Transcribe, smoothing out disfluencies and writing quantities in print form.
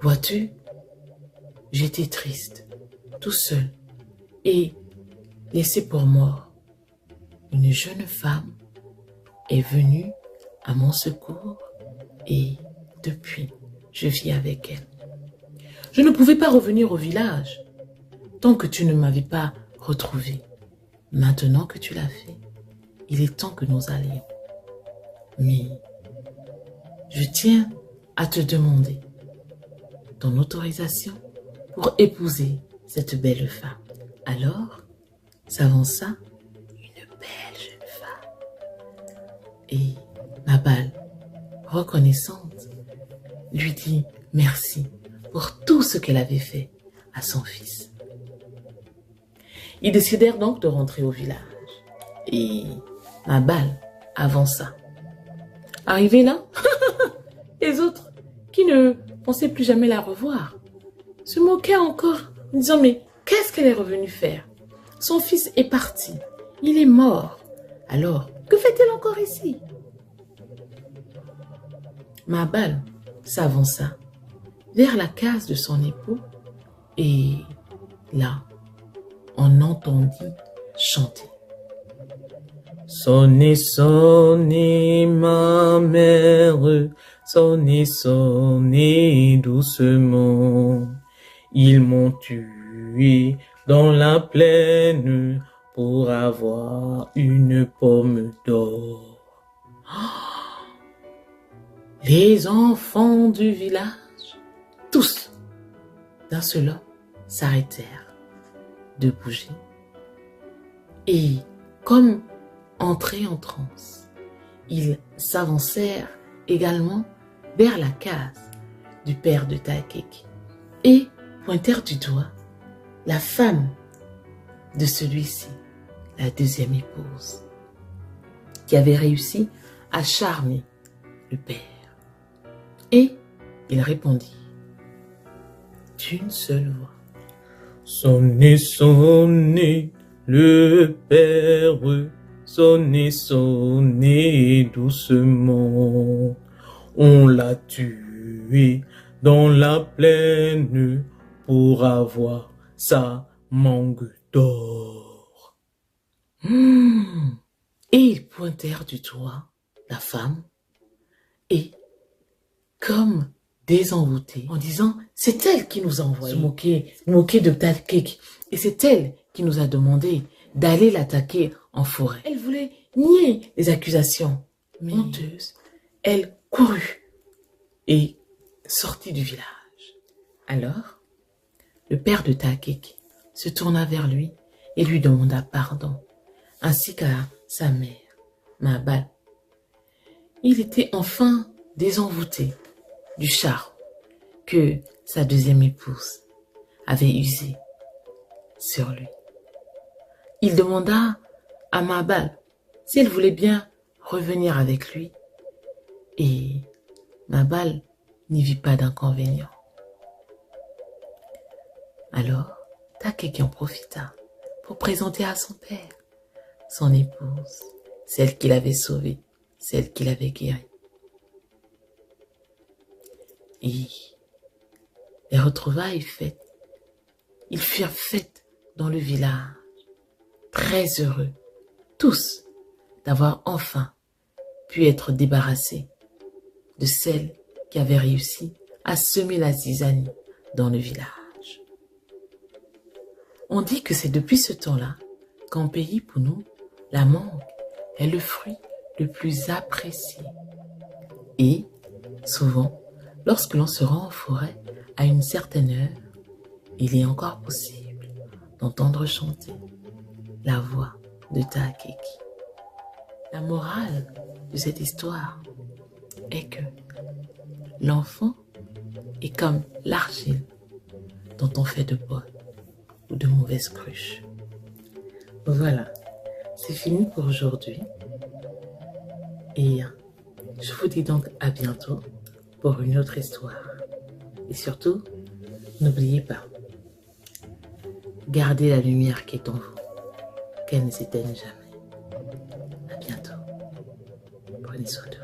Vois-tu, j'étais triste, tout seul, et laissé pour mort. Une jeune femme est venue à mon secours et depuis, je vis avec elle. Je ne pouvais pas revenir au village tant que tu ne m'avais pas retrouvé. Maintenant que tu l'as fait, il est temps que nous allions. Mais je tiens à te demander ton autorisation pour épouser cette belle femme. Alors s'avança une belle jeune femme. Et Mabal, reconnaissante, lui dit merci pour tout ce qu'elle avait fait à son fils. Ils décidèrent donc de rentrer au village. Et Mabal avança. Arrivé là, les autres, qui ne pensaient plus jamais la revoir, se moquaient encore, en disant « Mais qu'est-ce qu'elle est revenue faire? Son fils est parti, il est mort. Alors, que fait-elle encore ici ?» Mabal s'avança vers la case de son époux et là, on entendit chanter. Sonnez, sonnez, ma mère, sonnez, sonnez doucement. Ils m'ont tué dans la plaine pour avoir une pomme d'or. Les enfants du village, tous, d'un seul homme, s'arrêtèrent de bouger et, comme entrés en transe, ils s'avancèrent également vers la case du père de Taakek et pointèrent du doigt la femme de celui-ci, la deuxième épouse, qui avait réussi à charmer le père. Et il répondit d'une seule voix. Sonnez, sonnez, le père, sonnez, sonnez doucement. On l'a tué dans la plaine pour avoir sa mangue d'or. Et ils pointèrent du doigt la femme et, comme désenvoûtés, en disant « C'est elle qui nous a envoyés », se moquer de Taakek. Et c'est elle qui nous a demandé d'aller l'attaquer en forêt. Elle voulait nier les accusations, mais honteuse, elle courut et sortit du village. Alors, le père de Taakek se tourna vers lui et lui demanda pardon, ainsi qu'à sa mère, Mabal. Il était enfin désenvoûté du charme que sa deuxième épouse avait usé sur lui. Il demanda à Mabal si elle voulait bien revenir avec lui et Mabal n'y vit pas d'inconvénient. Alors, Taakek en profita pour présenter à son père son épouse, celle qu'il avait sauvée, celle qu'il avait guérie. Et les retrouvailles faites, ils furent faites dans le village, très heureux, tous, d'avoir enfin pu être débarrassés de celle qui avait réussi à semer la zizanie dans le village. On dit que c'est depuis ce temps-là qu'en pays Pounou, la mangue est le fruit le plus apprécié. Et, souvent, lorsque l'on se rend en forêt à une certaine heure, il est encore possible d'entendre chanter la voix de Taakek. La morale de cette histoire est que l'enfant est comme l'argile dont on fait de bonnes ou de mauvaises cruches. Voilà, c'est fini pour aujourd'hui. Et je vous dis donc à bientôt pour une autre histoire. Et surtout, n'oubliez pas, gardez la lumière qui est en vous, qu'elle ne s'éteigne jamais. À bientôt. Prenez soin de vous.